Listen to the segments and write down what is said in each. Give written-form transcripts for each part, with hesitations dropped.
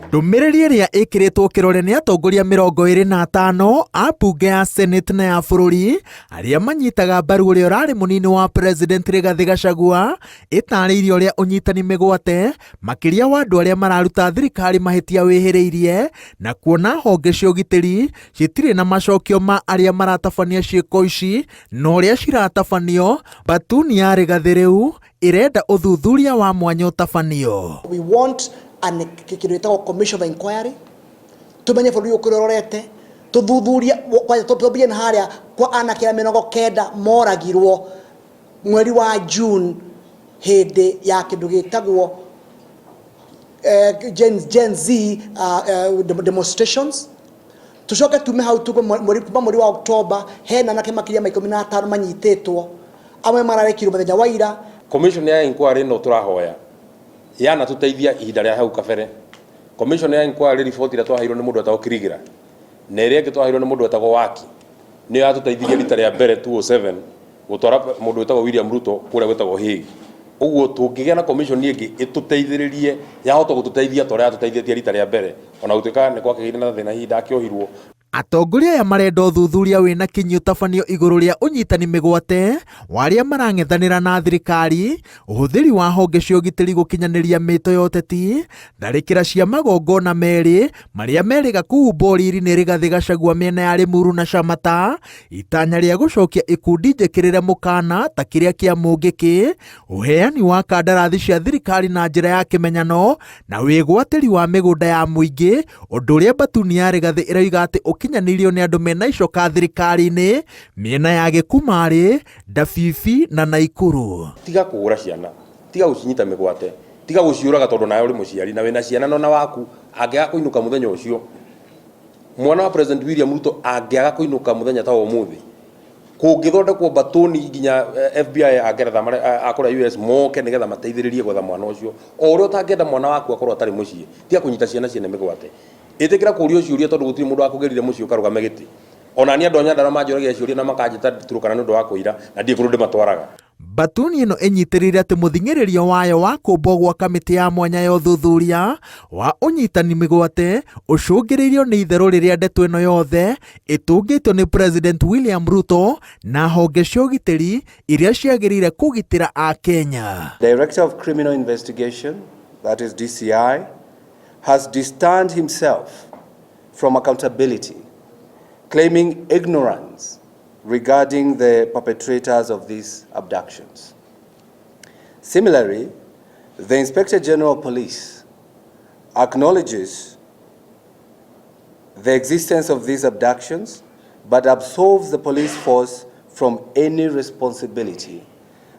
Ndũmĩrĩri ĩrĩa ĩkĩrĩtwo kĩrore nĩ atongoria 25 a bunge ya Senate na ya bũrũri arĩa manyitaga mbaru ũrĩa ũrarĩ mũnini wa President Rigathi Gachagua ĩtarĩirie ũrĩa ũnyitani mĩgwate makĩria wa andũ arĩa mararuta thirikari mahĩtia wĩhĩrĩirie na kuona honge cia ũgitĩri citirĩ na macokio ma arĩa maratabania ciĩko ici na ũrĩa ciratabanio. Mbatuni ya Rigathi rĩu ĩrenda ũthuthuria wa mwanya ũtabanio. We want an commission of inquiry tumenye bũrũri ũkũrorete tuthuthuria tũthiĩ harĩa kwa anake 90 moragirwo mweri wa June hĩndĩ ya kĩndũ gĩtagwo Gen Z demonstrations. Tucoke tume hau tuko mweri wa October hena anake makiria 15 manyitĩtwo amwe mararekirwo mũthenya wa ira. Commission ya inquiry no tũrahoya yana tuteithia ihinda rĩa hau kabere. Commission ya inquiry report ĩrĩa twaheirwo nĩ mũndũ wetagwo Kirigira na ĩrĩa ĩngĩ twaheirwo nĩ mũndũ wetagwo Waki nĩ yatũteithirie rita rĩa mbere 2007 gũtwara mũndũ wetagwo William Ruto kũrĩa gwetagwo Hague. Ũguo tũngĩgĩa na commission ĩngĩ ĩtũteithĩrĩrie yahota gũtũteithia tũrĩa yatũteithĩtie rita rĩa mbere ona gũtuĩka nĩ gwakĩgĩire na thĩna ihinda akĩohirwo. Atongoria aya marenda ũthuthuria wĩna kinyi ũtabanio igũrũ rĩa ũnyitani mĩgwate warĩa marang'ethanĩra na thirikari, ũhũthĩri wa honge cia ũgitĩri gũkinyanĩria mĩto ya ũteti, tharĩkĩra cia magongona merĩ marĩa merĩga kũhumbwo riri nĩ Rigathi Gachagua mĩena ya Limuru na Shamata, itanya rĩa gũcokia ikundi njĩkĩrĩre mũkana ta kĩrĩa kĩa mũngĩkĩ, ũheani wa kandarathi cia thirikari na njĩra ya kĩmenyano na wĩgwatĩri wa mĩgũnda ya mũingĩ, ũndũ ũrĩa Mbatuni ya Rigathi ĩroiga atĩ kinyanĩrio nĩ andũ mena icoka thirikari-inĩ mĩena ya Gĩkumarĩ, Ndabibi na Naikuru. Tiga kũgũra ciana, tiga gũcinyita mĩgwate, tiga gũciũraga tondũ nawe ũrĩ mũciari na wĩna ciana na waku angĩaga kũinũka mũthenya ũcio. Mwana wa President William Ruto angĩaga kũinũka mũthenya ta ũmũthĩ, kũngĩthondekwo Mbatuni nginya FBI angeretha akũrĩa US moke nĩgetha mateithĩrĩrie gwetha mwana ũcio. O ũrĩa ũtangĩenda mwana waku akorwo atarĩ mũciĩ, tiga kũnyita ciana ciene mĩgwate. Ĩtĩkĩra kũũrio ciũria tondũ gũtirĩ mũndũ wakũgerire mũciĩ ũkarũgama gĩtĩ. Ona niĩ andũ anyandara manjoragia ciũria na makanjĩta turukana nĩ ũndũ wa kũira na ndiĩ kũndũ ndĩmatwaraga. Mbatuni ĩno ĩnyitĩrĩire atĩ mũthing'ĩrĩrio wayo wa kũmbwo gwa kamĩtĩ ya mwanya ya ũthuthuria wa ũnyitani mĩgwate ũcũngĩrĩirio nĩ itherũ rĩrĩa ndeto ĩno yothe ĩtũngĩtwo nĩ President William Ruto na honge cia ũgitĩri iria ciagĩrĩire kũgitĩra a Kenya. Director of Criminal Investigation, that is DCI, has distanced himself from accountability, claiming ignorance regarding the perpetrators of these abductions. Similarly, the Inspector General of Police acknowledges the existence of these abductions, but absolves the police force from any responsibility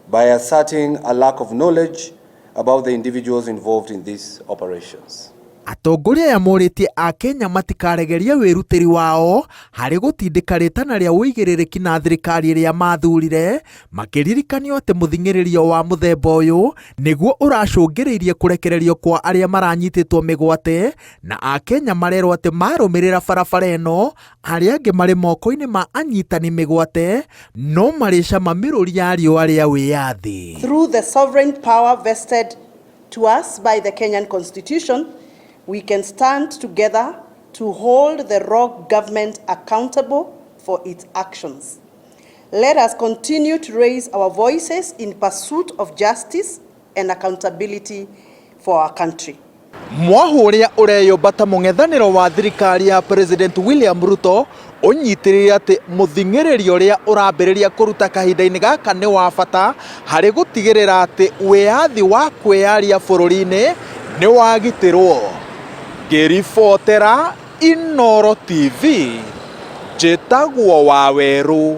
by asserting a lack of knowledge about the individuals involved in these operations. Atongoria aya morĩtie a Kenya matikaregeria wĩrutĩri wao harĩ gũtindĩka rĩtana rĩa wĩigĩrĩrĩki na thirikari ĩrĩa mathurire, makĩririkanio atĩ mũthing'ĩrĩrio wa mũthemba ũyũ nĩguo ũracũngĩrĩirie kũrekererio kwa arĩa maranyitĩtwo mĩgwate, na a Kenya marerwo atĩ marũmĩrĩra barabara ĩno arĩa angĩ marĩ moko-inĩ ma anyitani mĩgwate no marĩcama mĩrũri ya riũa rĩa wĩyathi. Through the sovereign power vested to us by the Kenyan Constitution, we can stand together to hold the rogue government accountable for its actions. Let us continue to raise our voices in pursuit of justice and accountability for our country. Mwahu ũrĩa ũreyũmba ta mũng'ethanĩro wa thirikari ya President William Ruto ũnyitĩrĩire atĩ mũthing'ĩrĩrio ũrĩa ũrambĩrĩria kũruta kahinda-inĩ gaka nĩ wa bata harĩ gũtigĩrĩra atĩ wĩyathi wa kwĩyaria bũrũri-inĩ nĩ wagitĩrwo. Ngĩribotera Inooro TV, njĩtagwo Wawerũ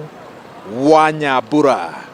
wa Nyambura.